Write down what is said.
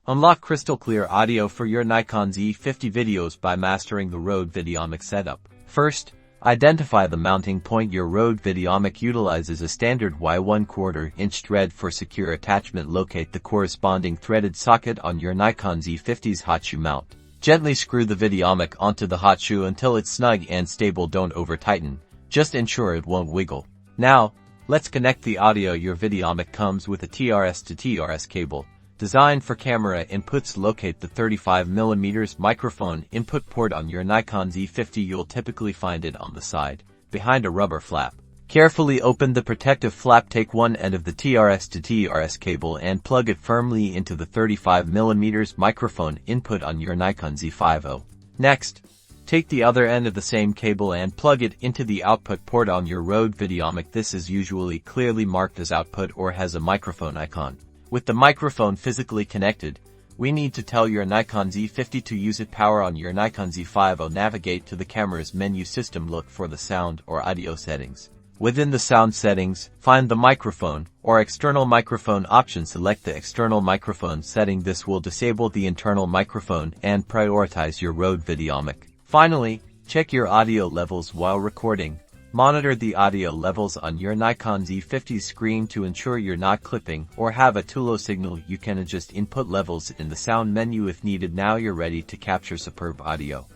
Unlock crystal clear audio for your Nikon Z50 videos by mastering the Rode Videomic setup. First, identify the mounting point. Your Rode Videomic utilizes a standard Y1/4-inch thread for secure attachment. Locate the corresponding threaded socket on your Nikon Z50's hot shoe mount. Gently screw the Videomic onto the hot shoe until it's snug and stable. Don't over-tighten, just ensure it won't wiggle. Now, let's connect the audio. Your Videomic comes with a TRS to TRS cable designed for camera inputs. Locate the 35mm microphone input port on your Nikon Z50. You'll typically find it on the side, behind a rubber flap. Carefully open the protective flap. Take one end of the TRS to TRS cable and plug it firmly into the 35mm microphone input on your Nikon Z50. Next, take the other end of the same cable and plug it into the output port on your Rode Videomic. This is usually clearly marked as output or has a microphone icon. With the microphone physically connected, we need to tell your Nikon Z50 to use it. Power on your Nikon Z50. Navigate to the camera's menu system. Look for the sound or audio settings. Within the sound settings, find the microphone or external microphone option. Select the external microphone setting. This will disable the internal microphone and prioritize your Rode Videomic. Finally, check your audio levels while recording. Monitor the audio levels on your Nikon Z50 screen to ensure you're not clipping or have a too low signal. You can adjust input levels in the sound menu if needed. Now you're ready to capture superb audio.